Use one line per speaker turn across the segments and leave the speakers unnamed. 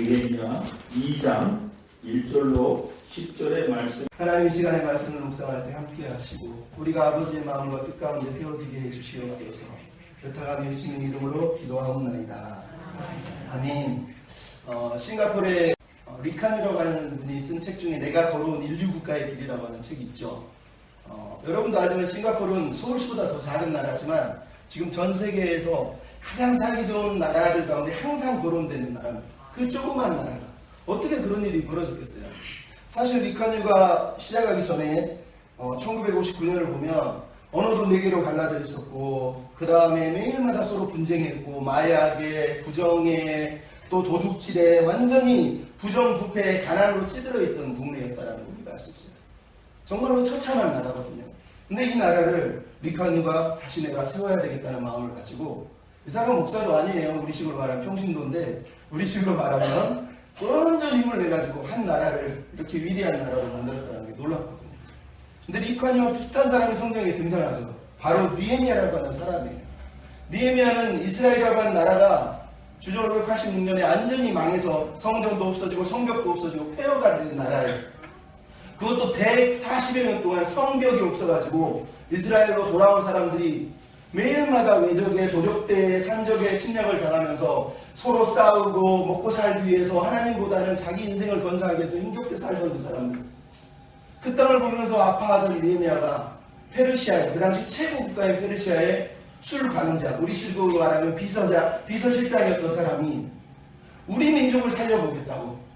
느헤미야 2장 1절로 10절의 말씀.
하나님 시간의 말씀을 묵상할 때 함께 하시고 우리가 아버지의 마음과 뜻 가운데 세워지게 해주시옵소서. 여타가 예수님의 이름으로 기도하옵나이다. 아멘. 싱가포르에 리칸이라고 하는 분이 쓴 책 중에 내가 걸어온 인류 국가의 길이라고 하는 책이 있죠. 여러분도 알지만 싱가포르는 서울시보다 더 작은 나라지만 지금 전 세계에서 가장 살기 좋은 나라들 가운데 항상 거론되는 나라입니다. 그 조그만 나라가 어떻게 그런 일이 벌어졌겠어요? 사실 리칸유가 시작하기 전에 1959년을 보면 언어도 4개로 갈라져 있었고 그 다음에 매일마다 서로 분쟁했고 마약에 부정에 또 도둑질에 완전히 부정부패에 가난으로 찌들어 있던 동네였다라는 걸 우리가 알 수 있어요. 정말로 처참한 나라거든요. 근데 이 나라를 리칸유가 다시 내가 세워야 되겠다는 마음을 가지고 이 사람은 목사도 아니에요. 우리식으로 말하면 평신도인데 우리식으로 말하면 온전 힘을 내가지고 한 나라를 이렇게 위대한 나라로 만들었다는 게 놀랍거든요. 근데 리칸유와 비슷한 사람이 성경에 등장하죠. 바로 느헤미야라고 하는 사람이에요. 느헤미야는 이스라엘이라고 하는 나라가 주전 586년에 완전히 망해서 성전도 없어지고 성벽도 없어지고 폐허가 된 나라예요. 그것도 140여 년 동안 성벽이 없어가지고 이스라엘로 돌아온 사람들이 매일마다 외적에 도적대에 산적에 침략을 당하면서 서로 싸우고 먹고 살기 위해서 하나님보다는 자기 인생을 건사하기 위해서 힘겹게 살던 그 사람들. 그 땅을 보면서 아파하던 느헤미야가 페르시아에, 그 당시 최고 국가인 페르시아의 술 관원자, 우리식으로 말하면 비서실장이었던 사람이 우리 민족을 살려보겠다고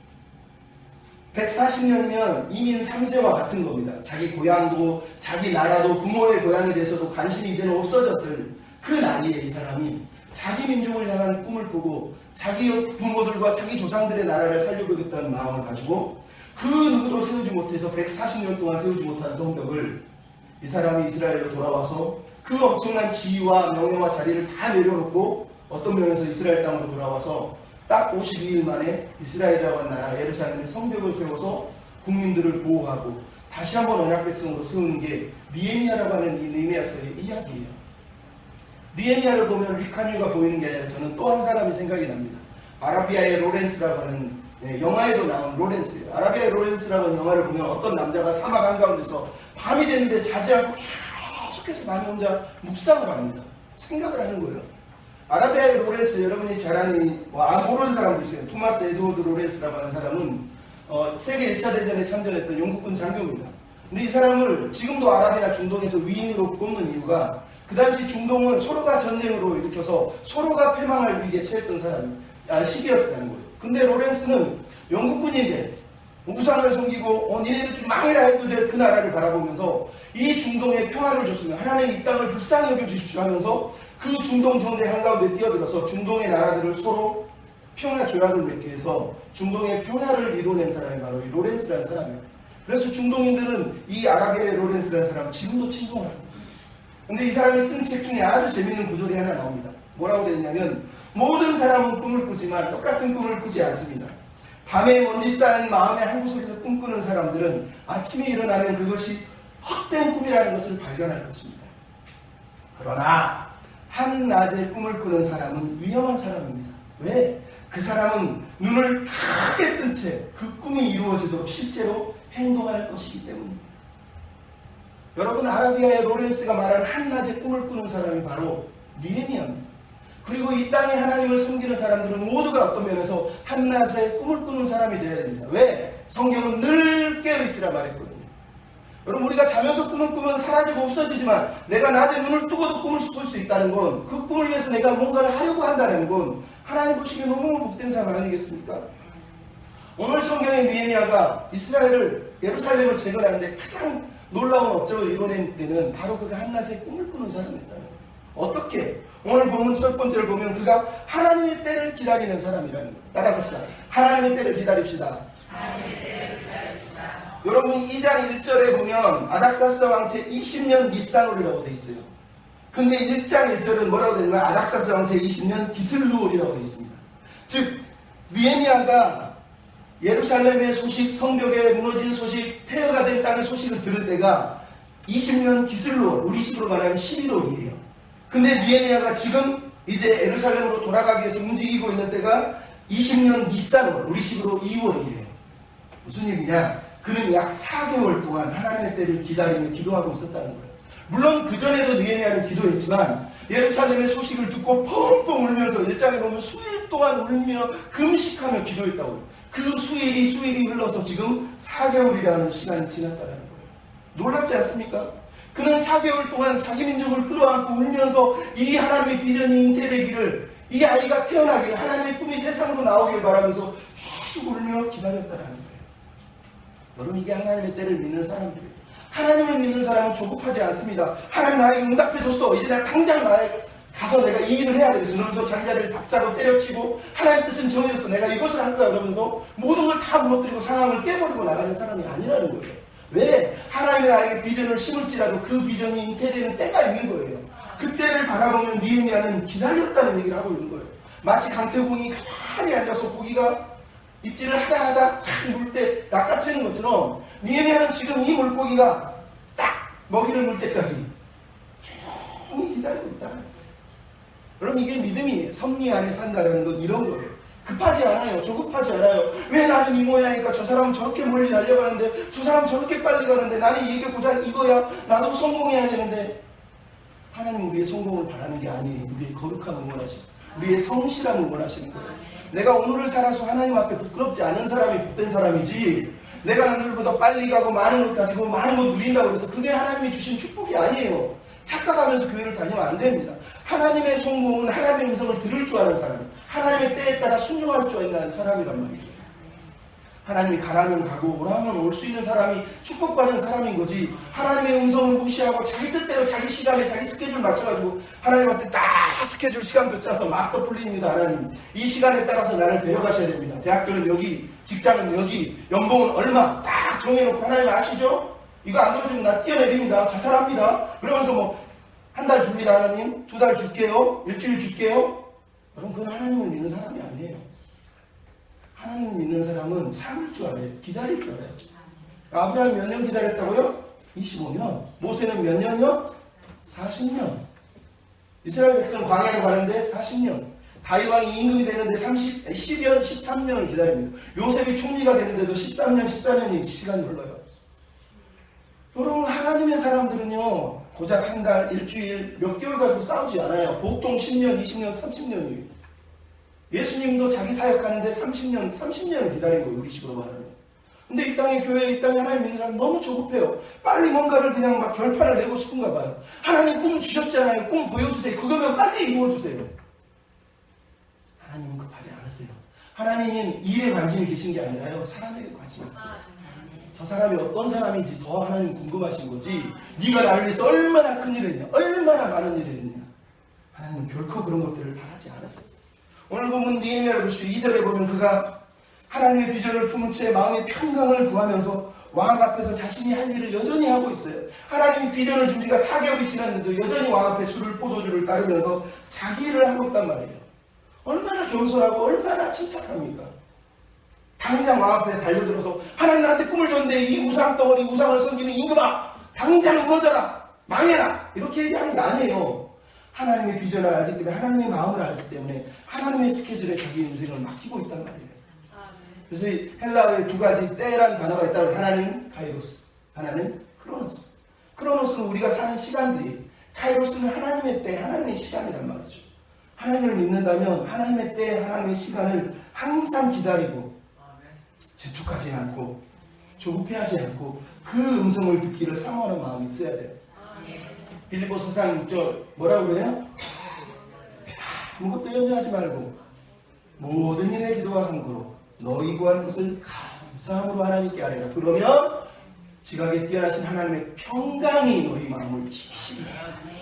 140년이면 이민 3세와 같은 겁니다. 자기 고향도 자기 나라도 부모의 고향에 대해서도 관심이 이제는 없어졌을 그 나이에 이 사람이 자기 민족을 향한 꿈을 꾸고 자기 부모들과 자기 조상들의 나라를 살려보겠다는 마음을 가지고 그 누구도 세우지 못해서 140년 동안 세우지 못한 성벽을 이 사람이 이스라엘로 돌아와서 그 엄청난 지위와 명예와 자리를 다 내려놓고 어떤 면에서 이스라엘 땅으로 돌아와서 딱 52일 만에 이스라엘이라고 하는 나라 예루살렘에 성벽을 세워서 국민들을 보호하고 다시 한번 언약 백성으로 세우는 게 느헤미야라고 하는 이 느헤미야서의 이야기예요. 느헤미야를 보면 리칸유가 보이는 게 아니라 저는 또 한 사람이 생각이 납니다. 아라비아의 로렌스라고 하는 영화에도 나온 로렌스예요. 아라비아의 로렌스라고 하는 영화를 보면 어떤 남자가 사막 한가운데서 밤이 됐는데 자지 않고 계속해서 밤에 혼자 묵상을 합니다. 생각을 하는 거예요. 아라비아의 로렌스, 여러분이 잘 아는, 모르는 사람도 있어요. 토마스 에드워드 로렌스라고 하는 사람은 세계 1차 대전에 참전했던 영국군 장교입니다. 근데 이 사람을 지금도 아랍이나 중동에서 위인으로 꼽는 이유가 그 당시 중동은 서로가 전쟁으로 일으켜서 서로가 패망할 위기에 처했던 시기였다는 거예요. 근데 로렌스는 영국군인데 우상을 섬기고 니네들끼리 망해라 해도 될 그 나라를 바라보면서 이 중동에 평화를 줬으면 하나님 이 땅을 불쌍히 여겨주십시오 하면서 그 중동 전쟁 한가운데 뛰어들어서 중동의 나라들을 서로 평화 조약을 맺기 위해서 중동의 평화를 이뤄낸 사람이 바로 이 로렌스라는 사람이에요. 그래서 중동인들은 이 아라비아의 로렌스라는 사람을 지금도 칭송을 합니다. 근데 이 사람이 쓴 책 중에 아주 재밌는 구절이 하나 나옵니다. 뭐라고 되어 있냐면 모든 사람은 꿈을 꾸지만 똑같은 꿈을 꾸지 않습니다. 밤에 먼지 쌓인 마음의 한 구석에서 꿈꾸는 사람들은 아침에 일어나면 그것이 헛된 꿈이라는 것을 발견할 것입니다. 그러나 한낮에 꿈을 꾸는 사람은 위험한 사람입니다. 왜? 그 사람은 눈을 크게 뜬 채 그 꿈이 이루어지도록 실제로 행동할 것이기 때문입니다. 여러분, 아라비아의 로렌스가 말하는 한낮에 꿈을 꾸는 사람이 바로 느헤미야입니다. 그리고 이 땅에 하나님을 섬기는 사람들은 모두가 어떤 면에서 한낮에 꿈을 꾸는 사람이 되어야 됩니다. 왜? 성경은 늘 깨어있으라 말했거든요. 여러분, 우리가 자면서 꿈을 꾸면 사라지고 없어지지만 내가 낮에 눈을 뜨고도 꿈을 꿀 수 있다는 건 그 꿈을 위해서 내가 뭔가를 하려고 한다는 건 하나님 보시기에 너무 복된 삶 아니겠습니까? 오늘 성경의 느헤미야가 이스라엘을 예루살렘을 재건하는데 가장 놀라운 업적을 이뤄낸 때는 바로 그가 한낮에 꿈을 꾸는 사람이었다는 거예요. 어떻게? 오늘 본문 첫 번째를 보면 그가 하나님의 때를 기다리는 사람이라는 거예요. 따라서 합시다. 하나님의 때를 기다립시다. 하나님의 때를 기다립시다. 여러분 2장 1절에 보면 아닥사스 왕제 20년 니산월이라고 되어 있어요. 근데 1장 1절은 뭐라고 되어 있냐면 아닥사스 왕제 20년 기슬루월이라고 되어 있습니다. 즉 느헤미야가 예루살렘의 소식, 성벽에 무너진 소식, 폐허가 된 땅의 소식을 들을 때가 20년 기슬루월, 우리식으로 말하면 11월이에요. 근데 느헤미야가 지금 이제 예루살렘으로 돌아가기 위해서 움직이고 있는 때가 20년 니산월, 우리식으로 2월이에요. 무슨 얘기냐? 그는 약 4개월 동안 하나님의 때를 기다리며 기도하고 있었다는 거예요. 물론 그전에도 느헤미야는 기도했지만 예루살렘의 소식을 듣고 펑펑 울면서 1장에 보면 수일 동안 울며 금식하며 기도했다고요. 그 수일이 흘러서 지금 4개월이라는 시간이 지났다는 거예요. 놀랍지 않습니까? 그는 4개월 동안 자기 민족을 끌어안고 울면서 이 하나님의 비전이 잉태되기를, 이 아이가 태어나기를, 하나님의 꿈이 세상으로 나오길 바라면서 계속 울며 기다렸다는 거예요. 여러분, 이게 하나님의 때를 믿는 사람들이에요. 하나님을 믿는 사람은 조급하지 않습니다. 하나님 나에게 응답해줬어. 이제 내가 당장 가서 내가 이 일을 해야 되겠어. 그러면서 자기 자리를 박자로 때려치고 하나님의 뜻은 정해졌어. 내가 이것을 할 거야. 그러면서 모든 걸 다 무너뜨리고 상황을 깨버리고 나가는 사람이 아니라는 거예요. 왜? 하나님이 나에게 비전을 심을지라도 그 비전이 잉태되는 때가 있는 거예요. 그 때를 바라보면 느헤미야는 기다렸다는 얘기를 하고 있는 거예요. 마치 강태공이 가만히 앉아서 고기가 입질을 하다 탁 물 때 낚아채는 것처럼 느헤미야는 지금 이 물고기가 딱 먹이를 물 때까지 조용히 기다리고 있다는 거예요. 여러분, 이게 믿음이에요. 섭리 안에 산다는 건 이런 거예요. 급하지 않아요. 조급하지 않아요. 왜 나는 이 모양이니까 저 사람은 저렇게 멀리 달려가는데, 저 사람은 저렇게 빨리 가는데, 나는 이게 고작 이거야. 나도 성공해야 되는데. 하나님은 우리의 성공을 바라는 게 아니에요. 우리의 거룩함을 원하시고 우리의 성실함을 원하시는 거예요. 내가 오늘을 살아서 하나님 앞에 부끄럽지 않은 사람이 복된 사람이지, 내가 남들보다 빨리 가고 많은 것 가지고 많은 것 누린다고 해서 그게 하나님이 주신 축복이 아니에요. 착각하면서 교회를 다니면 안 됩니다. 하나님의 성공은 하나님의 음성을 들을 줄 아는 사람, 하나님의 때에 따라 순종할 줄 아는 사람이란 말이죠. 하나님이 가라면 가고 오라면 올 수 있는 사람이 축복받은 사람인 거지, 하나님의 음성을 무시하고 자기 뜻대로 자기 시간에 자기 스케줄 맞춰가지고 하나님 앞에 딱 스케줄 시간표 짜서 마스터 플랜입니다. 하나님, 이 시간에 따라서 나를 데려가셔야 됩니다. 대학교는 여기, 직장은 여기, 연봉은 얼마 딱 정해놓고 하나님 아시죠? 이거 안 들어주면 나 뛰어내립니다. 자살합니다. 그러면서 뭐 한 달 줍니다. 하나님, 2달 줄게요. 일주일 줄게요. 여러분, 그건 하나님을 믿는 사람이 아니에요. 하나님을 믿는 사람은 참을 줄 알아요. 기다릴 줄 알아요. 아브라함이 몇 년 기다렸다고요? 25년. 모세는 몇 년요? 40년. 이스라엘 백성 광야로 가는데 40년. 다윗 왕이 임금이 되는데 10년, 13년을 기다립니다. 요셉이 총리가 되는데도 13년, 14년이 시간이 흘러요. 여러분, 하나님의 사람들은요, 고작 한 달, 일주일, 몇 개월 가지고 싸우지 않아요. 보통 10년, 20년, 30년이에요. 예수님도 자기 사역하는데 30년을 기다린 거예요. 우리식으로 말하면. 근데 이 땅의 교회, 이 땅에 하나님 믿는 사람 너무 조급해요. 빨리 뭔가를 그냥 막 결판을 내고 싶은가 봐요. 하나님 꿈 주셨잖아요. 꿈 보여주세요. 그거면 빨리 이루어주세요. 하나님은 급하지 않으세요. 하나님은 일에 관심이 계신 게 아니라요, 사람에게 관심이 있어요. 저 사람이 어떤 사람인지 더 하나님 궁금하신 거지, 네가 나를 위해서 얼마나 큰 일을 했냐, 얼마나 많은 일을 했냐, 하나님은 결코 그런 것들을 바라지 않았어요. 오늘 보면 느헤미야를 보십시오. 2절에 보면 그가 하나님의 비전을 품은 채 마음의 평강을 구하면서 왕 앞에서 자신이 할 일을 여전히 하고 있어요. 하나님이 비전을 준 지가 4개월이 지났는데도 여전히 왕 앞에 술을, 포도주를 따르면서 자기 일을 하고 있단 말이에요. 얼마나 겸손하고 얼마나 침착합니까? 당장 왕 앞에 달려들어서 하나님 나한테 꿈을 줬는데 이 우상 덩어리, 우상을 섬기는 임금아, 당장 무너져라, 망해라, 이렇게 얘기하는 게 아니에요. 하나님의 비전을 알기 때문에, 하나님의 마음을 알기 때문에 하나님의 스케줄에 자기 인생을 맡기고 있단 말이에요. 그래서 헬라어에 두 가지 때라는 단어가 있다고. 하나는 카이로스, 하나는 크로노스. 크로노스는 우리가 사는 시간들이, 카이로스는 하나님의 때, 하나님의 시간이란 말이죠. 하나님을 믿는다면 하나님의 때, 하나님의 시간을 항상 기다리고 재촉하지 않고 조급해하지 않고 그 음성을 듣기를 사모하는 마음이 있어야 돼요. 빌립보서 4장 6절 뭐라고 그래요? 아무것도 염려하지 말고 모든 일에 기도와 간구로 너희 구할 것을 감사함으로 하나님께 아뢰라. 그러면 지각에 뛰어나신 하나님의 평강이 너희 마음을 지키십니다.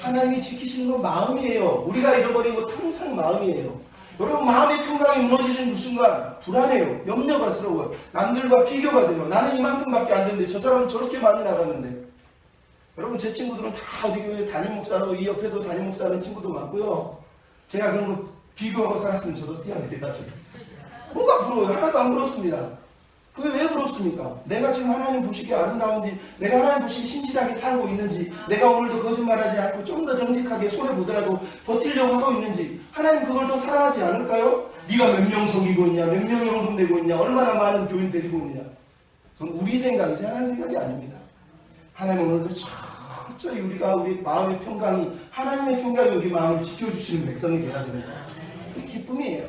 하나님이 지키시는 건 마음이에요. 우리가 잃어버린 건 항상 마음이에요. 여러분, 마음의 평강이 무너지신 그 순간 불안해요. 염려가스러워요. 남들과 비교가 돼요. 나는 이만큼밖에 안 되는데 저 사람은 저렇게 많이 나갔는데. 여러분, 제 친구들은 다 어디 교회 담임 목사로, 이 옆에도 담임 목사하는 친구도 많고요. 제가 그런 거 비교하고 살았으면 저도 뛰어내려가지고. 뭐가 부러워요? 하나도 안 부럽습니다. 그게 왜 부럽습니까? 내가 지금 하나님 보시기에 아름다운지, 내가 하나님 보시기에 신실하게 살고 있는지, 내가 오늘도 거짓말하지 않고 좀 더 정직하게 손해보더라도 버티려고 하고 있는지, 하나님 그걸 더 사랑하지 않을까요? 네가 몇 명 속이고 있냐, 몇 명 연금 내고 있냐, 얼마나 많은 교인 데리고 있냐. 그건 우리 생각이지 하나님 생각이 아닙니다. 하나님 오늘도 철저히 우리가 우리 마음의 평강이, 하나님의 평강이 우리 마음을 지켜주시는 백성이 되어야 됩니다. 그게 기쁨이에요.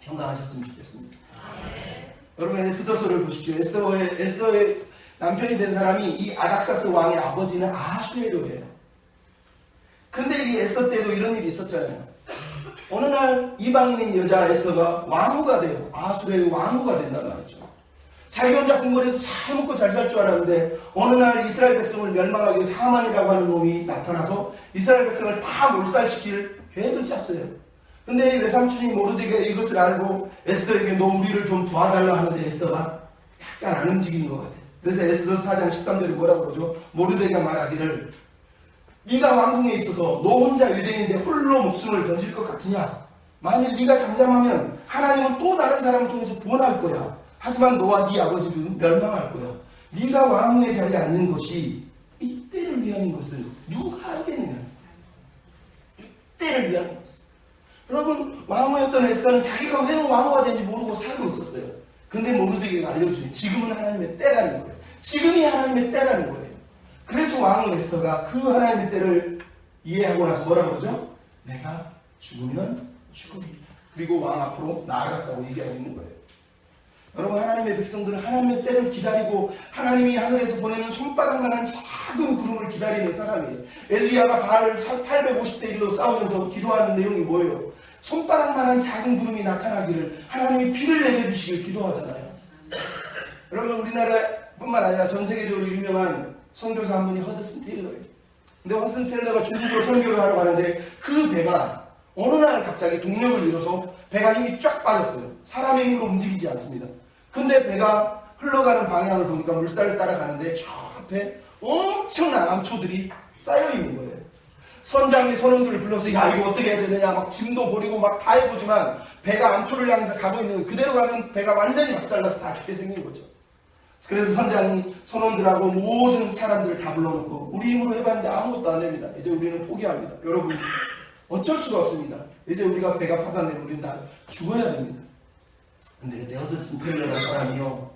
평강하셨으면 좋겠습니다. 여러분 에스더서를 보십시오. 에스더의 남편이 된 사람이 이 아닥사스 왕의 아버지는 아수에로예요. 근데 이 에스더 때도 이런 일이 있었잖아요. 어느 날 이방인인 여자 에스더가 왕후가 돼요. 아수르의 왕후가 된단 말이죠. 자기 혼자 궁궐에서 잘 먹고 잘 살 줄 알았는데 어느 날 이스라엘 백성을 멸망하기 위해서 하만이라고 하는 놈이 나타나서 이스라엘 백성을 다 몰살시킬 계획을 짰어요. 근데 외삼촌이 모르드게가 이것을 알고 에스더에게 너 우리를 좀 도와달라 하는데 에스더가 약간 안 움직이는 것 같아요. 그래서 에스더 4장 13절에 뭐라고 그러죠? 모르드게가 말하기를 네가 왕궁에 있어서 너 혼자 유대인인데 홀로 목숨을 던질 것 같으냐? 만일 네가 잠잠하면 하나님은 또 다른 사람을 통해서 구원할 거야. 하지만 너와 네 아버지는 멸망할 거야. 네가 왕궁의 자리에 앉는 것이 이때를 위한 것을 누가 알겠느냐? 이때를 위한 것. 여러분 왕후였던 에스더는 자기가 왜 왕후가 된지 모르고 살고 있었어요. 근데 모르드게가 알려주니 지금은 하나님의 때라는 거예요. 지금이 하나님의 때라는 거예요. 그래서 왕후 에스더가 그 하나님의 때를 이해하고 나서 뭐라 그러죠? 내가 죽으면 죽으리라. 그리고 왕 앞으로 나아갔다고 얘기하고 있는 거예요. 여러분 하나님의 백성들은 하나님의 때를 기다리고 하나님이 하늘에서 보내는 손바닥만한 작은 구름을 기다리는 사람이에요. 엘리야가 바알을 850대 1로 싸우면서 기도하는 내용이 뭐예요? 손바닥만한 작은 구름이 나타나기를 하나님이 비를 내려주시길 기도하잖아요. 여러분 우리나라뿐만 아니라 전 세계적으로 유명한 선교사 한 분이 허드슨 테일러예요. 근데 허드슨 테일러가 중국으로 선교를 하러 가는데 그 배가 어느 날 갑자기 동력을 잃어서 배가 힘이 쫙 빠졌어요. 사람의 힘으로 움직이지 않습니다. 근데 배가 흘러가는 방향을 보니까 물살을 따라가는데 저 앞에 엄청난 암초들이 쌓여있는 거예요. 선장이 선원들을 불러서 야 이거 어떻게 해야 되느냐 막 짐도 버리고 막 다 해보지만 배가 암초를 향해서 가고 있는 거예요. 그대로 가면 배가 완전히 박살나서 다 죽게 생긴 거죠. 그래서 선장이 선원들하고 모든 사람들을 다 불러놓고 우리 힘으로 해봤는데 아무것도 안 됩니다. 이제 우리는 포기합니다. 여러분 어쩔 수가 없습니다. 이제 우리가 배가 파산되면 우리는 다 죽어야 됩니다. 근데 허드슨 테일러라는 사람이요.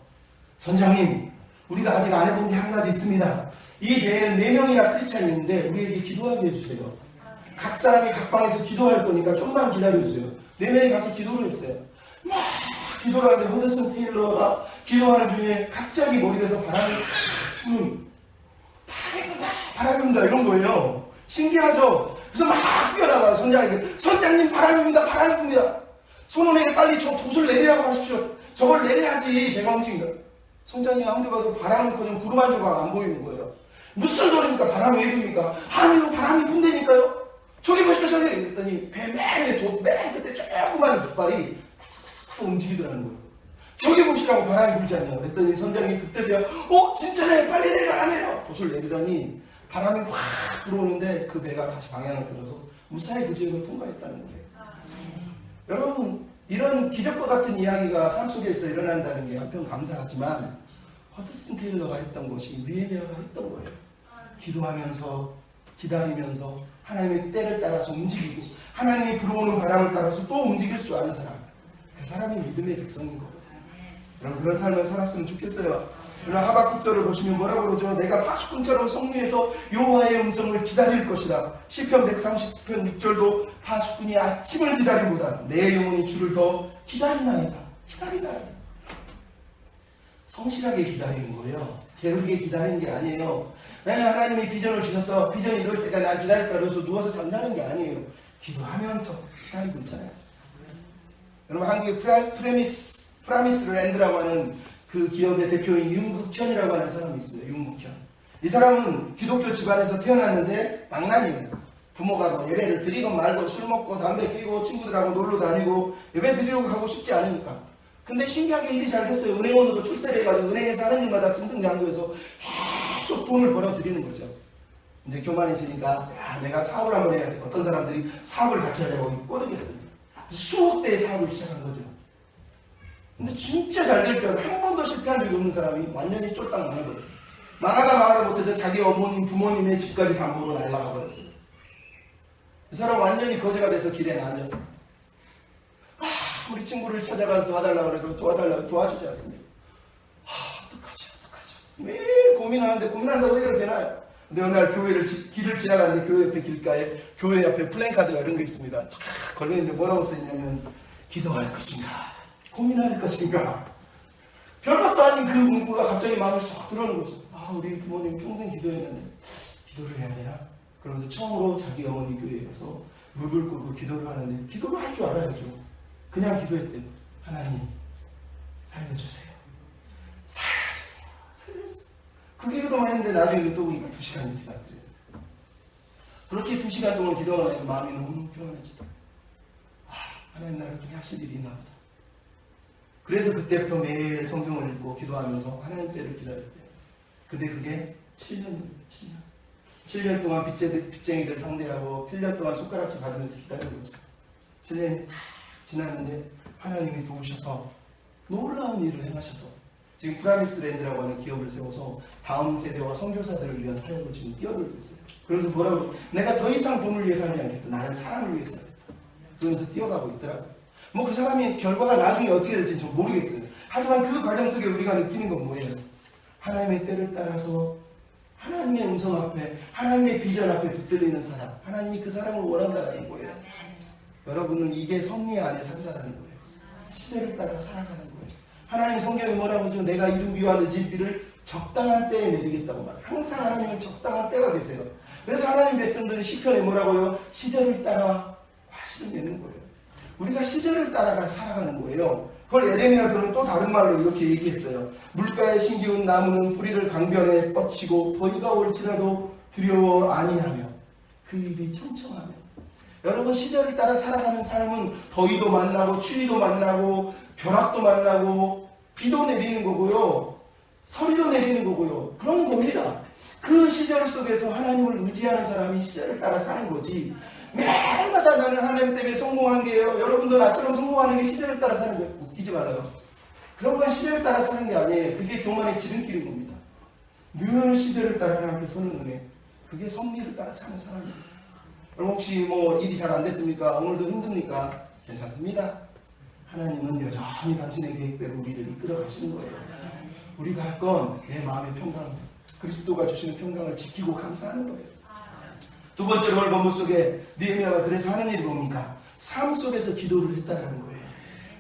선장님 우리가 아직 안 해본 게 한 가지 있습니다. 이 배에는 4명이나 크리스찬이 있는데 우리에게 기도하게 해주세요. 각 사람이 각 방에서 기도할 거니까 좀만 기다려주세요. 4명이 가서 기도를 했어요. 막 기도를 하는데 허드슨 테일러가 기도하는 중에 갑자기 머리에서 바람이 바람이 분다 이런 거예요. 신기하죠? 그래서 막 뛰어나가요. 선장에게 선장님 바람이 분다 바람이 붑니다. 선원에게 빨리 저 돛을 내리라고 하십시오. 저걸 내려야지 배가 움직인다. 선장이 아무리 봐도 바람은 커녕 구름 한 조각 안 보이는 거예요. 무슨 소리입니까? 바람이 왜 붑니까? 아니요 바람이 분다니까요. 저기 보십시오 저기. 그랬더니 배 맨 끝에 조그마한 깃발이 움직이더라는 거예요. 저기 보시라고 바람이 불잖아요. 그랬더니 선장이 그때서야 진짜네 빨리 내려. 돛을 내리더니 바람이 확 들어오는데 그 배가 다시 방향을 들어서 무사히 그 지역을 통과했다는 거예요. 여러분 이런 기적과 같은 이야기가 삶 속에서 일어난다는 게 한편 감사하지만 허드슨 테일러가 했던 것이 느헤미야가 했던 거예요. 기도하면서 기다리면서 하나님의 때를 따라서 움직이고 하나님이 불어오는 바람을 따라서 또 움직일 수 아는 사람, 그 사람이 믿음의 백성인 거거든요. 여러분 그런 삶을 살았으면 좋겠어요. 그러나 하박국서를 보시면 뭐라고 그러죠? 내가 파수꾼처럼 성리에서 여호와의 음성을 기다릴 것이다. 시편 130편 6절도 파수꾼이 아침을 기다림보다 내 영혼이 주를 더 기다리나이다. 기다리나이다. 성실하게 기다리는 거예요. 게으르게 기다리는 게 아니에요. 하나님이 비전을 주셔서 비전이 이럴 때가 나 기다릴까 그래서 누워서 잠자는 게 아니에요. 기도하면서 기다리고 있잖아요. 여러분 한국의 프라미스 랜드라고 하는 그 기업의 대표인 윤국현이라고 하는 사람이 있습니다. 윤국현. 이 사람은 기독교 집안에서 태어났는데 망난이에요. 부모가 뭐 예배를 드리건 말건 술 먹고 담배 피고 친구들하고 놀러 다니고 예배 드리려고 가고 싶지 않으니까. 근데 신기하게 일이 잘 됐어요. 은행원으로 출세를 해가지고 은행에서 하는 일마다 승승장구해서 계속 돈을 벌어들이는 거죠. 이제 교만이 있으니까 내가 사업을 한번 해야 돼. 어떤 사람들이 사업을 같이 하려고 꼬드겼습니다. 수억 대의 사업을 시작한 거죠. 근데 진짜 잘 될 줄 알고 한 번도 실패한 적이 없는 사람이 완전히 쫄딱 망해버렸어요. 망하다 못해서 자기 어머님, 부모님의 집까지 담보로 날아가 버렸어요. 그 사람 완전히 거지가 돼서 길에 앉았어요. 우리 친구를 찾아가서 도와달라고 해도 도와주지 않습니다. 어떡하지? 매일 고민한다고 해결 되나요? 근데 어느 날 길을 지나가는데 교회 옆에 길가에 교회 옆에 플랜카드가 이런 게 있습니다. 쫙 걸려있는데 뭐라고 써있냐면 기도할 것인가? 고민할 것인가? 별것도 아닌 그 문구가 갑자기 마음에 쏙 들어오는 거죠. 우리 부모님 평생 기도했는데 기도를 해야 되나? 그러면서 처음으로 자기 어머니 교회에 가서 무릎을 꿇고 기도를 하는데 기도를 할 줄 알아야죠. 그냥 기도했대요. 하나님 살려주세요. 살려주세요. 그게 그동안 했는데 나중에 눈 떠보니까 2시간이 지났대요. 그렇게 2시간 동안 기도하고 나니까 마음이 너무 평안해지다. 하나님 나를 통해 하실 일이 있나 보다. 그래서 그때부터 매일 성경을 읽고 기도하면서 하나님 때를 기다렸대요. 근데 그게 7년입니다. 7년 동안 빚쟁이들 상대하고 1년 동안 손가락질 받으면서 기다린 거죠. 7년이 다 지났는데 하나님이 도우셔서 놀라운 일을 행하셔서 지금 프라미스랜드라고 하는 기업을 세워서 다음 세대와 선교사들을 위한 사역을 지금 뛰어들고 있어요. 그러면서 뭐라고? 내가 더 이상 돈을 위해 살지 않겠다. 나는 사람을 위해 살겠다. 그러면서 뛰어가고 있더라고요. 그 사람의 결과가 나중에 어떻게 될지 좀 모르겠어요. 하지만 그 과정 속에 우리가 느끼는 건 뭐예요? 하나님의 때를 따라서 하나님의 음성 앞에, 하나님의 비전 앞에 붙들리는 사람, 하나님이 그 사람을 원한다는 거예요. 여러분은 이게 섭리 안에 산다는 거예요. 시대를 따라 살아가는 거예요. 하나님 성경에 뭐라고 하죠? 내가 이른 비와 늦은 비를 적당한 때에 내리겠다고 말해요. 항상 하나님은 적당한 때가 계세요. 그래서 하나님 백성들은 시편에 뭐라고요? 시절을 따라 과실을 내는 거예요. 우리가 시절을 따라가 살아가는 거예요. 그걸 에레미야서는 또 다른 말로 이렇게 얘기했어요. 물가에 심기운 나무는 뿌리를 강변에 뻗치고 더위가 올지라도 두려워 아니하며 그 입이 청청하며. 여러분 시절을 따라 살아가는 삶은 더위도 만나고 추위도 만나고 벼락도 만나고 비도 내리는 거고요. 서리도 내리는 거고요. 그런 겁니다. 그 시절 속에서 하나님을 의지하는 사람이 시절을 따라 사는 거지. 매일마다 나는 하나님 때문에 성공한 게요. 여러분도 나처럼 성공하는 게 시절을 따라 사는 거예요. 웃기지 말라고. 그런 건 시절을 따라 사는 게 아니에요. 그게 교만의 지름길인 겁니다. 늘 시절을 따라 하나님께 서는 은혜. 그게 섭리를 따라 사는 사람입니다. 그럼 혹시 일이 잘 안 됐습니까? 오늘도 힘듭니까? 괜찮습니다. 하나님은 여전히 당신의 계획대로 우리를 이끌어 가시는 거예요. 우리가 할 건 내 마음의 평강, 그리스도가 주시는 평강을 지키고 감사하는 거예요. 두 번째로 오늘 본문 속에 느헤미야가 그래서 하는 일이 뭡니까? 삶 속에서 기도를 했다는 거예요.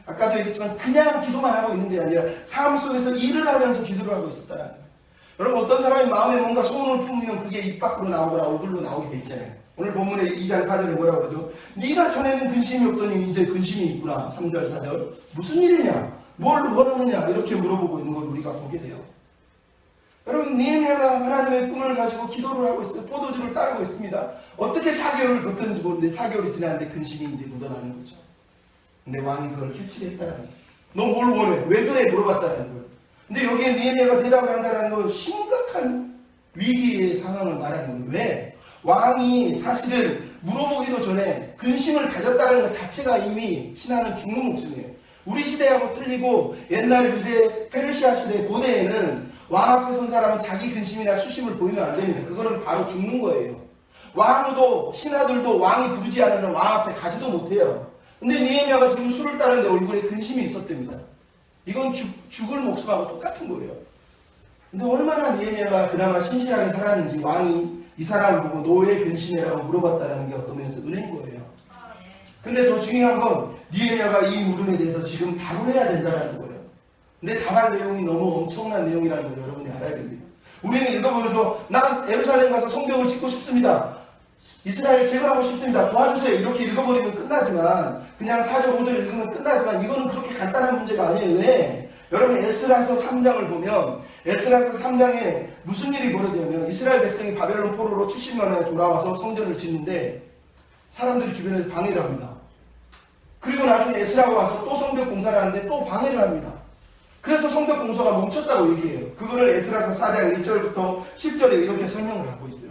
아까도 얘기했지만 그냥 기도만 하고 있는 게 아니라 삶 속에서 일을 하면서 기도를 하고 있었다는 거예요. 여러분 어떤 사람이 마음에 뭔가 소원을 품으면 그게 입 밖으로 나오거나 얼굴로 나오게 돼 있잖아요. 오늘 본문에 2장 4절에 뭐라고 하죠? 네가 전에는 근심이 없더니 이제 근심이 있구나. 3절 4절 무슨 일이냐? 뭘 원하느냐? 이렇게 물어보고 있는 걸 우리가 보게 돼요. 여러분 느헤미야가 하나님의 꿈을 가지고 기도를 하고 있어요. 포도주를 따르고 있습니다. 어떻게 4개월을 버텼는지 모르는데 4개월이 지났는데 근심이 이제 묻어나는 거죠. 근데 왕이 그걸 캐치를 했다는 거예요. 너 뭘 원해? 왜 그래? 물어봤다는 거예요. 근데 여기에 느헤미야가 대답을 한다는 건 심각한 위기의 상황을 말하는 거예요. 왜? 왕이 사실은 물어보기도 전에 근심을 가졌다는 것 자체가 이미 신하는 죽는 목숨이에요. 우리 시대하고 틀리고 옛날 유대 페르시아 시대 고대에는 왕 앞에 선 사람은 자기 근심이나 수심을 보이면 안 됩니다. 그거는 바로 죽는 거예요. 왕도 신하들도 왕이 부르지 않으면 왕 앞에 가지도 못해요. 근데 느헤미야가 지금 술을 따르는데 얼굴에 근심이 있었답니다. 이건 죽을 목숨하고 똑같은 거예요. 근데 얼마나 느헤미야가 그나마 신실하게 살았는지 왕이 이 사람을 보고 너의 근심이라고 물어봤다는 게 어떤 면에서 은혜인 거예요. 근데 더 중요한 건 느헤미야가 이 물음에 대해서 지금 답을 해야 된다는 거예요. 근데 답할 내용이 너무 엄청난 내용이라는 걸 여러분이 알아야 됩니다. 우리는 읽어보면서 나 예루살렘 가서 성벽을 짓고 싶습니다. 이스라엘 제거하고 싶습니다. 도와주세요. 이렇게 읽어버리면 끝나지만 그냥 4절 5절 읽으면 끝나지만 이거는 그렇게 간단한 문제가 아니에요. 왜? 여러분 에스라서 3장을 보면 에스라서 3장에 무슨 일이 벌어지냐면 이스라엘 백성이 바벨론 포로로 70년에 돌아와서 성전을 짓는데 사람들이 주변에서 방해를 합니다. 그리고 나중에 에스라가 와서 또 성벽 공사를 하는데 또 방해를 합니다. 그래서 성벽 공사가 멈췄다고 얘기해요. 그거를 에스라서 4장 1절부터 10절에 이렇게 설명을 하고 있어요.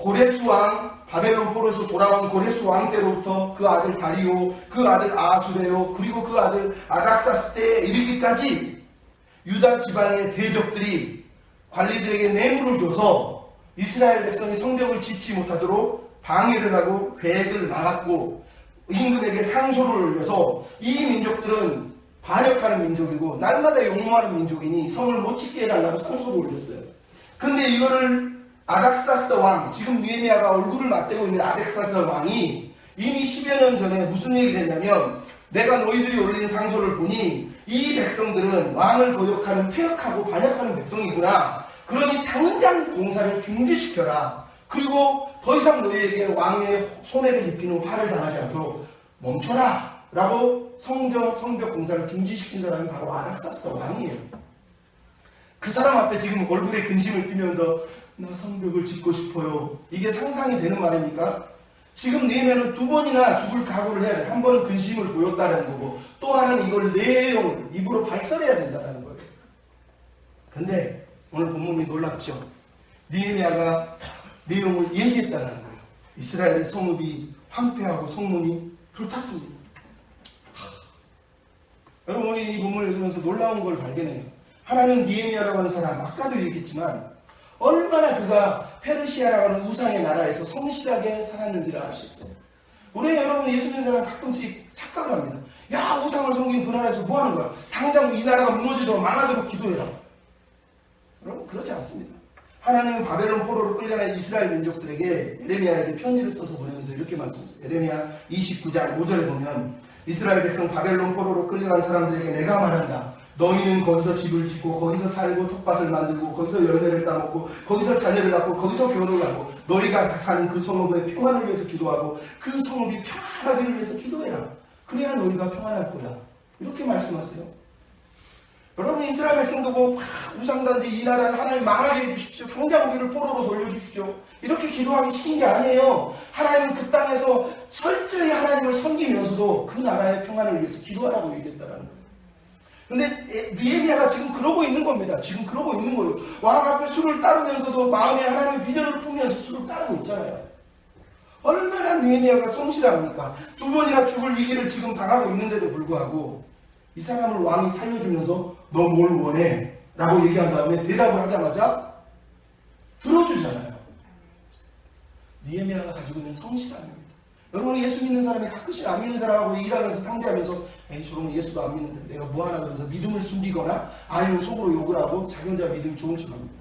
고레스 왕, 바벨론 포로에서 돌아온 고레스 왕 때로부터 그 아들 다리오, 그 아들 아수레오, 그리고 그 아들 아닥사스 때에 이르기까지 유다 지방의 대적들이 관리들에게 뇌물을 줘서 이스라엘 백성이 성벽을 짓지 못하도록 방해를 하고 계획을 막았고 임금에게 상소를 올려서 이 민족들은 반역하는 민족이고 날마다 욕망하는 민족이니 성을 못 짓게 해달라고 상소를 올렸어요. 근데 이거를 아닥사스 왕, 지금 느헤미야가 얼굴을 맞대고 있는 아닥사스 왕이 이미 10여 년 전에 무슨 얘기를 했냐면 내가 너희들이 올린 상소를 보니 이 백성들은 왕을 거역하는 폐역하고 반역하는 백성이구나. 그러니 당장 공사를 중지시켜라. 그리고 더 이상 너희에게 왕의 손해를 입히는 화를 당하지 않도록 멈춰라. 라고 성벽 공사를 중지시킨 사람이 바로 아닥사스 왕이에요. 그 사람 앞에 지금 얼굴에 근심을 띠면서 나 성벽을 짓고 싶어요. 이게 상상이 되는 말입니까? 지금 느헤미야는 두 번이나 죽을 각오를 해야 돼. 한 번은 근심을 보였다는 거고 또 하나는 이걸 내용을 입으로 발설해야 된다는 거예요. 근데 오늘 본문이 놀랍죠. 느헤미야가 내용을 얘기했다는 거예요. 이스라엘의 성읍이 황폐하고 성문이 불탔습니다. 여러분 우리 이 본문을 읽으면서 놀라운 걸 발견해요. 하나님 느헤미야라고 하는 사람 아까도 얘기했지만 얼마나 그가 페르시아라고 하는 우상의 나라에서 성실하게 살았는지를 알 수 있어요. 우리 여러분 예수 믿는 사람 가끔씩 착각을 합니다. 야 우상을 섬긴 그 나라에서 뭐 하는 거야? 당장 이 나라가 무너지도록 망하도록 기도해라. 여러분 그렇지 않습니다. 하나님은 바벨론 포로로 끌려간 이스라엘 민족들에게 에레미야에게 편지를 써서 보내면서 이렇게 말씀했어요. 에레미야 29장 5절에 보면 이스라엘 백성 바벨론 포로로 끌려간 사람들에게 내가 말한다. 너희는 거기서 집을 짓고 거기서 살고 텃밭을 만들고 거기서 열매를 따먹고 거기서 자녀를 낳고 거기서 결혼을 하고 너희가 사는 그 성읍의 평안을 위해서 기도하고 그 성읍이 평안하기를 위해서 기도해라. 그래야 너희가 평안할 거야. 이렇게 말씀하세요. 여러분 이스라엘 백성도 뭐 우상단지 이 나라를 하나님 망하게 해주십시오. 당장 우리를 포로로 돌려주십시오. 이렇게 기도하기 시킨 게 아니에요. 하나님은 그 땅에서 철저히 하나님을 섬기면서도 그 나라의 평안을 위해서 기도하라고 얘기했다는 거예요. 근데 느헤미야가 지금 그러고 있는 겁니다. 지금 그러고 있는 거예요. 왕 앞에 술을 따르면서도 마음에 하나님의 비전을 품으면서 술을 따르고 있잖아요. 얼마나 느헤미야가 성실합니까? 두 번이나 죽을 위기를 지금 당하고 있는데도 불구하고 이 사람을 왕이 살려주면서 너 뭘 원해? 라고 얘기한 다음에 대답을 하자마자 들어주잖아요. 느헤미야가 가지고 있는 성실함입니다. 여러분 예수 믿는 사람이 가끔씩 안 믿는 사람하고 일하면서 상대하면서 에이 저놈은 예수도 안 믿는데 내가 뭐 하나 그러면서 믿음을 숨기거나 아니면 속으로 욕을 하고 자기 혼자 믿음이 좋은 척합니다.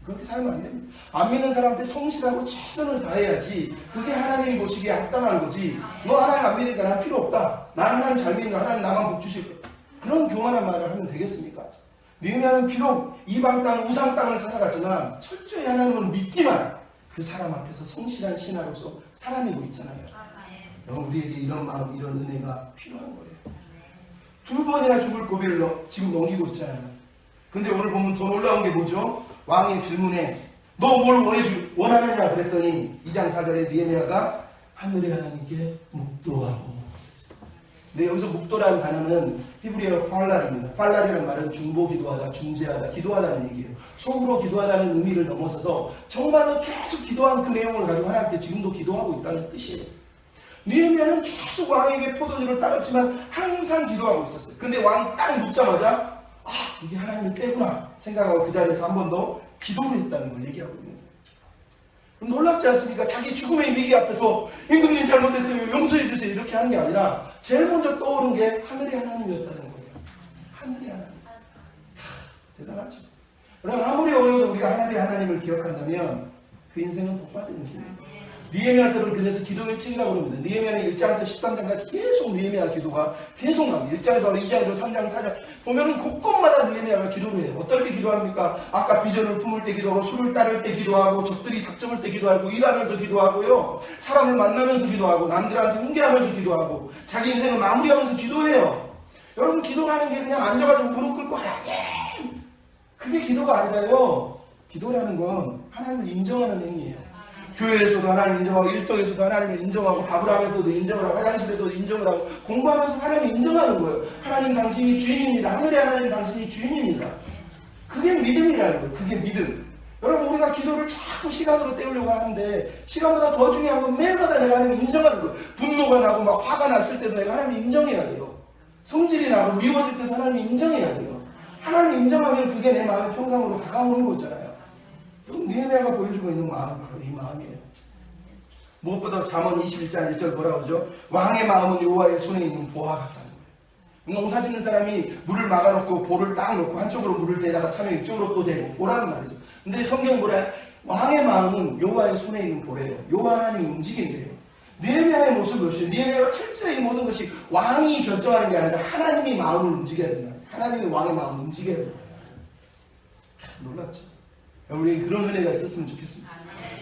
그렇게 살면 안 됩니다. 안 믿는 사람한테 성실하고 최선을 다해야지 그게 하나님이 보시기에 합당한 거지. 너 하나님 안 믿으니까 난 필요 없다. 난 하나님 잘 믿는 하나님 나만 복 주실 거야. 그런 교만한 말을 하면 되겠습니까? 느헤미야는 비록 이방 땅 우상 땅을 살아갔지만 철저히 하나님을 믿지만 그 사람 앞에서 성실한 신하로서 살아내고 있잖아요. 여러분 우리에게 이런 마음 이런 은혜가 필요한 거예요. 두 번이나 죽을 고비를 지금 넘기고 있잖아요. 근데 오늘 보면 더 놀라운 게 뭐죠? 왕의 질문에 너 뭘 원하느냐 그랬더니 2장 4절에 느헤미야가 하늘의 하나님께 묵도하고. 근데 여기서 묵도라는 단어는 히브리어 팔랄입니다. 팔랄이라는 말은 중보 기도하다, 중재하다, 기도하다는 얘기예요. 속으로 기도하다는 의미를 넘어서서 정말로 계속 기도한 그 내용을 가지고 하나님께 지금도 기도하고 있다는 뜻이에요. 느헤미야는 계속 왕에게 포도주를 따랐지만 항상 기도하고 있었어요. 근데 왕이 딱 묻자마자 아 이게 하나님의 때구나 생각하고 그 자리에서 한 번 더 기도를 했다는 걸 얘기하고 있는 거예요. 그럼 놀랍지 않습니까? 자기 죽음의 위기 앞에서 임금님 잘못했어요 용서해 주세요 이렇게 하는 게 아니라 제일 먼저 떠오른 게 하늘의 하나님이었다는 거예요. 하늘의 하나님. 대단하죠. 여러분 아무리 어려워도 우리가 하늘의 하나님을 기억한다면 그 인생은 복받은 인생입니다. 느헤미야서를 그래서 기도의 책이라고 그럽니다. 느헤미야는 1장부터 13장까지 계속 느헤미야 기도가 계속 나옵니다. 1장에도 2장에도 3장 4장 보면은 곳곳마다 느헤미야가 기도를 해요. 어떨 때 기도합니까? 아까 비전을 품을 때 기도하고 술을 따를 때 기도하고 적들이 닥쳐올 때 기도하고 일하면서 기도하고요. 사람을 만나면서 기도하고 남들한테 훈계하면서 기도하고 자기 인생을 마무리하면서 기도해요. 여러분 기도라는 게 그냥 앉아가지고 무릎 꿇고 하나님 그게 기도가 아니라요. 기도라는 건 하나님을 인정하는 행위예요. 교회에서도 하나님을 인정하고 일동에서도 하나님을 인정하고 밥을 하면서도 인정을 하고 화장실에도 인정을 하고 공부하면서 하나님을 인정하는 거예요. 하나님 당신이 주인입니다. 하늘의 하나님 당신이 주인입니다. 그게 믿음이라는 거예요. 그게 믿음. 여러분 우리가 기도를 자꾸 시간으로 때우려고 하는데 시간보다 더 중요한 건 매일마다 내가 하나님 인정하는 거. 분노가 나고 막 화가 났을 때도 내가 하나님 인정해야 돼요. 성질이 나고 미워질 때도 하나님 인정해야 돼요. 하나님 인정하면 그게 내 마음의 평강으로 다가오는 거잖아요. 느헤미야가 보여주고 있는 마음은 바로 이 마음이에요. 무엇보다 잠언 21장 1절 뭐라고 그러죠? 왕의 마음은 여호와의 손에 있는 보화 같다는 거예요. 농사 짓는 사람이 물을 막아놓고 볼을 딱 놓고 한쪽으로 물을 대다가 차면 이쪽으로 또 대고 보라는 말이죠. 근데 성경 뭐래? 왕의 마음은 여호와의 손에 있는 보래요. 여호와 하나님이 움직인대요. 느헤미야의 모습을 보시죠. 느헤미야가 철저히 모든 것이 왕이 결정하는 게 아니라 하나님이 마음을 움직여야 된다. 하나님이 왕의 마음을 움직여야 된다. 놀랍죠? 우리 그런 은혜가 있었으면 좋겠습니다.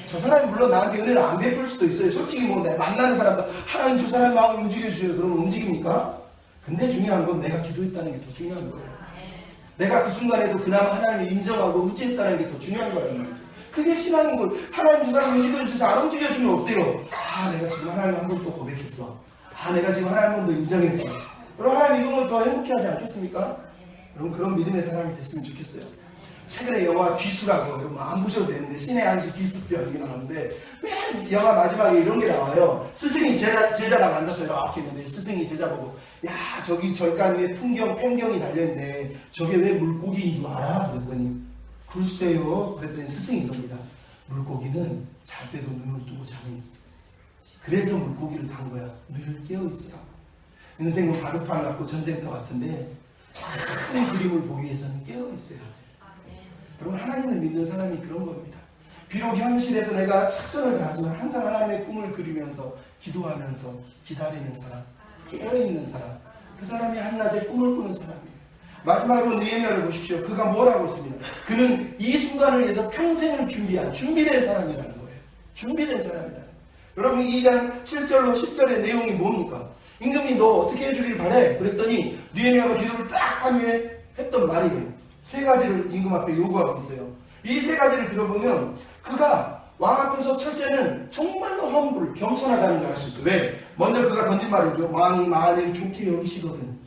저 사람이 물론 나한테 은혜를 안 베풀 수도 있어요. 솔직히 뭐 내가 만나는 사람도 하나님 저 사람 마음을 움직여주세요. 그러면 움직입니까? 근데 중요한 건 내가 기도했다는 게 더 중요한 거예요. 내가 그 순간에도 그나마 하나님을 인정하고 의지했다는 게 더 중요한 거란 말이죠. 그게 신앙인 거. 하나님 저 사람 움직여주셔서 안 움직여주면 어때요? 아 내가 지금 하나님 한 번 또 고백했어. 아 내가 지금 하나님 한 번 더 인정했어. 그럼 하나님 이건 더 행복해하지 않겠습니까? 여러분 그런 믿음의 사람이 됐으면 좋겠어요. 최근에 영화 귀수라고 여러분 안 보셔도 되는데 신의 한수 귀수병 이게 나오는데 맨 영화 마지막에 이런 게 나와요. 스승이 제자랑 앉아서 이렇게 있는데 스승이 제자 보고 야 저기 절간 위에 팽경이 달려있는데 저게 왜 물고기인 줄 알아? 그랬더니 글쎄요. 그랬더니 스승이 이럽니다. 물고기는 잘 때도 눈을 뜨고 자니 그래서 물고기를 단 거야. 늘 깨어있으라고. 인생은 바둑판 같고 전쟁터 같은데 큰 그림을 보기 위해서는 깨어있어야 돼. 여러분 하나님을 믿는 사람이 그런 겁니다. 비록 현실에서 내가 최선을 다하지만 항상 하나님의 꿈을 그리면서 기도하면서 기다리는 사람, 깨어있는 사람, 그 사람이 한낮에 꿈을 꾸는 사람이에요. 마지막으로 느헤미야를 보십시오. 그가 뭐라고 했습니다. 그는 이 순간을 위해서 평생을 준비된 사람이라는 거예요. 준비된 사람이라는 거예요. 여러분 2장 7절로 10절의 내용이 뭡니까? 임금이 너 어떻게 해주길 바래? 그랬더니 느헤미야가 기도를 딱 한 후에 했던 말이에요. 세 가지를 임금 앞에 요구하고 있어요. 이 세 가지를 들어보면 그가 왕 앞에서 첫째는 정말로 겸손하다는 걸 알 수 있어요. 왜? 먼저 그가 던진 말이죠. 왕이 만일 좋게 여기시거든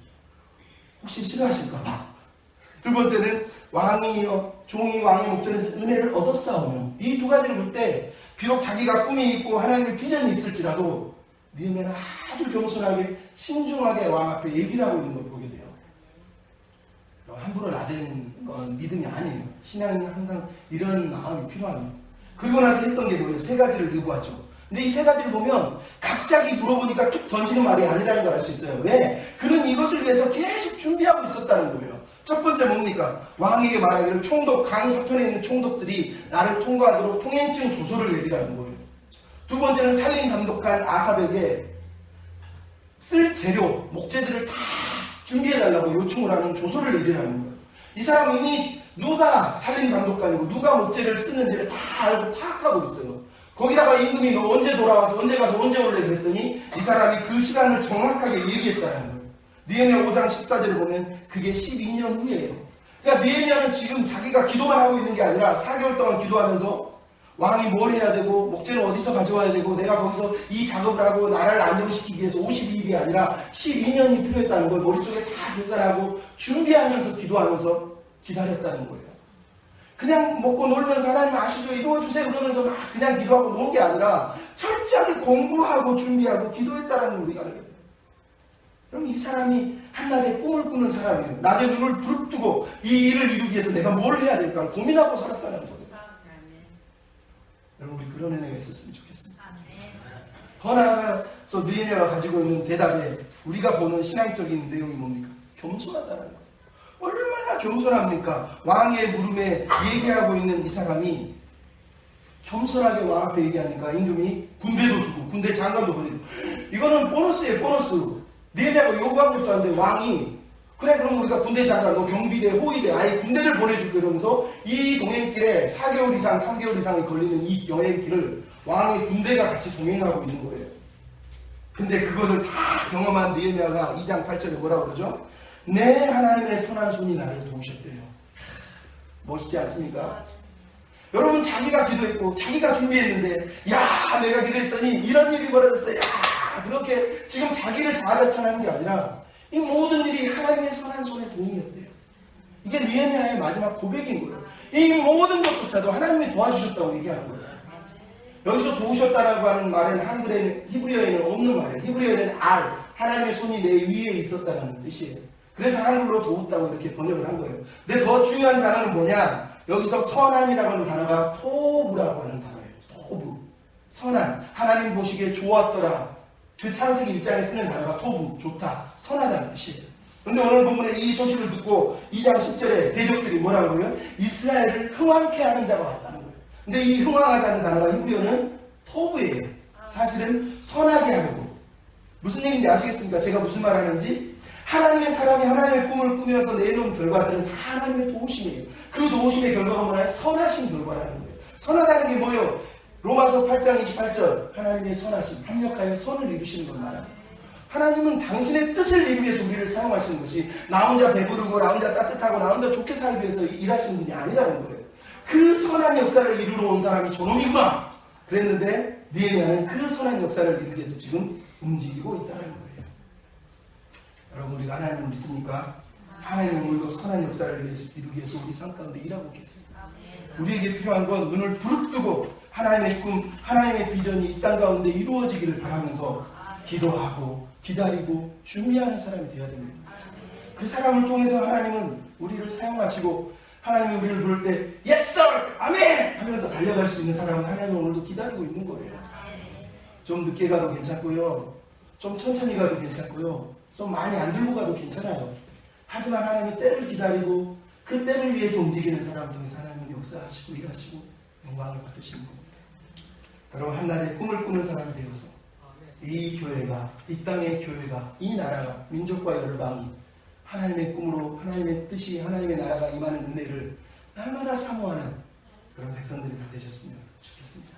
혹시 싫어하실까봐. 두 번째는 종이 왕의 목전에서 은혜를 얻었사오며. 이 두 가지를 볼 때 비록 자기가 꿈이 있고 하나님의 비전이 있을지라도 느헤미야는 아주 겸손하게 신중하게 왕 앞에 얘기를 하고 있는 걸 보게 돼요. 함부로 나대는 건 믿음이 아니에요. 신앙은 항상 이런 마음이 필요합니다. 그리고 나서 했던 게 뭐예요? 세 가지를 요구하죠. 근데 이 세 가지를 보면 갑자기 물어보니까 툭 던지는 말이 아니라는 걸 알 수 있어요. 왜? 그는 이것을 위해서 계속 준비하고 있었다는 거예요. 첫 번째 뭡니까? 왕에게 말하기를 강 서편에 있는 총독들이 나를 통과하도록 통행증 조서를 내리라는 거예요. 두 번째는 살림 감독한 아삽에게 쓸 재료, 목재들을 다 준비해달라고 요청을 하는 조서를 내리라는 거예요. 이 사람은 이미 누가 살림 감독관이고 누가 목재를 쓰는지를 다 알고 파악하고 있어요. 거기다가 임금이 너 언제 돌아와서 언제 가서 언제 올래 그랬더니 이 사람이 그 시간을 정확하게 얘기했다는 거예요. 느헤미야 5장 14절을 보면 그게 12년 후예요. 그러니까 느헤미야는 지금 자기가 기도만 하고 있는 게 아니라 4개월 동안 기도하면서 왕이 뭘 해야 되고 목재는 어디서 가져와야 되고 내가 거기서 이 작업을 하고 나라를 안정시키기 위해서 52일이 아니라 12년이 필요했다는 걸 머릿속에 다 계산하고 준비하면서 기도하면서 기다렸다는 거예요. 그냥 먹고 놀면서 하나님 아시죠? 이루어주세요 그러면서 막 그냥 기도하고 노는 게 아니라 철저하게 공부하고 준비하고 기도했다는 걸 우리가 알게 돼요. 그럼 이 사람이 한낮에 꿈을 꾸는 사람이에요. 낮에 눈을 부릅뜨고 이 일을 이루기 위해서 내가 뭘 해야 될까 고민하고 살았다는 거예요. 여러분 우리 그런 은혜가 있었으면 좋겠습니다. 더 나아가서 느헤미야가 가지고 있는 대답에 우리가 보는 신앙적인 내용이 뭡니까? 겸손하다는 거예요. 얼마나 겸손합니까? 왕의 물음에 얘기하고 있는 이 사람이 겸손하게 왕 앞에 얘기하니까 임금이 군대도 주고 군대 장관도 보내고 이거는 보너스예요. 보너스. 느헤미야가 요구한 것도 아닌데 왕이 그래 그럼 우리가 군대 장관 너 경비대 호위대 아예 군대를 보내줄게 이러면서 이 동행길에 4개월 이상 3개월 이상이 걸리는 이 여행길을 왕의 군대가 같이 동행하고 있는 거예요. 근데 그것을 다 경험한 느헤미야가 2장 8절에 뭐라고 그러죠? 내 하나님의 선한 손이 나를 도우셨대요. 멋있지 않습니까? 여러분 자기가 기도했고 자기가 준비했는데 야 내가 기도했더니 이런 일이 벌어졌어요. 야 그렇게 지금 자기를 자아자찬하는 게 아니라 이 모든 일이 하나님의 선한 손의 도움이었대요. 이게 느헤미야의 마지막 고백인 거예요. 이 모든 것조차도 하나님이 도와주셨다고 얘기하는 거예요. 여기서 도우셨다라고 하는 말에는 한글에는, 히브리어에는 없는 말이에요. 히브리어에는 알, 하나님의 손이 내 위에 있었다는 뜻이에요. 그래서 한글로 도웠다고 이렇게 번역을 한 거예요. 근데 더 중요한 단어는 뭐냐? 여기서 선한이라고 하는 단어가 토부라고 하는 단어예요. 토부. 선한. 하나님 보시기에 좋았더라. 그 창세기 1장에 쓰는 단어가 토부, 좋다, 선하다는 뜻이에요. 그런데 오늘 본문에 이 소식을 듣고 2장 10절에 대적들이 뭐라고 그러면 이스라엘을 흥왕케 하는 자가 왔다는 거예요. 근데 이 흥왕하다는 단어가 히브리어는 토부예요. 사실은 선하게 하려고. 무슨 얘기인지 아시겠습니까? 제가 무슨 말 하는지. 하나님의 사람이 하나님의 꿈을 꾸면서 내놓은 결과들은 다 하나님의 도우심이에요. 그 도우심의 결과가 뭐냐? 선하신 결과라는 거예요. 선하다는 게 뭐예요? 로마서 8장 28절 하나님의 선하심, 합력하여 선을 이루시는 걸 말합니다. 하나님은 당신의 뜻을 이루기 위해서 우리를 사용하시는 것이 나 혼자 배부르고 나 혼자 따뜻하고 나 혼자 좋게 살기 위해서 일하시는 분이 아니라는 거예요. 그 선한 역사를 이루러 온 사람이 저놈이구나 그랬는데 느헤미야는 그 선한 역사를 이루기 위해서 지금 움직이고 있다는 거예요. 여러분 우리가 하나님을 믿습니까? 하나님은 오늘도 선한 역사를 이루기 위해서 우리 삶 가운데 일하고 계십니다. 우리에게 필요한 건 눈을 부릅뜨고 하나님의 꿈, 하나님의 비전이 이 땅 가운데 이루어지기를 바라면서 기도하고 기다리고 준비하는 사람이 되어야 됩니다. 그 사람을 통해서 하나님은 우리를 사용하시고 하나님이 우리를 부를 때 Yes sir! 아멘! 하면서 달려갈 수 있는 사람은 하나님은 오늘도 기다리고 있는 거예요. 좀 늦게 가도 괜찮고요. 좀 천천히 가도 괜찮고요. 좀 많이 안 들고 가도 괜찮아요. 하지만 하나님이 때를 기다리고 그 때를 위해서 움직이는 사람 통해서 하나님은 역사하시고 일하시고 영광을 받으시는 겁니다. 여러분 한나라의 꿈을 꾸는 사람이 되어서 이 교회가, 이 땅의 교회가, 이 나라가, 민족과 열방이 하나님의 꿈으로 하나님의 뜻이 하나님의 나라가 임하는 은혜를 날마다 사모하는 그런 백성들이 다 되셨으면 좋겠습니다.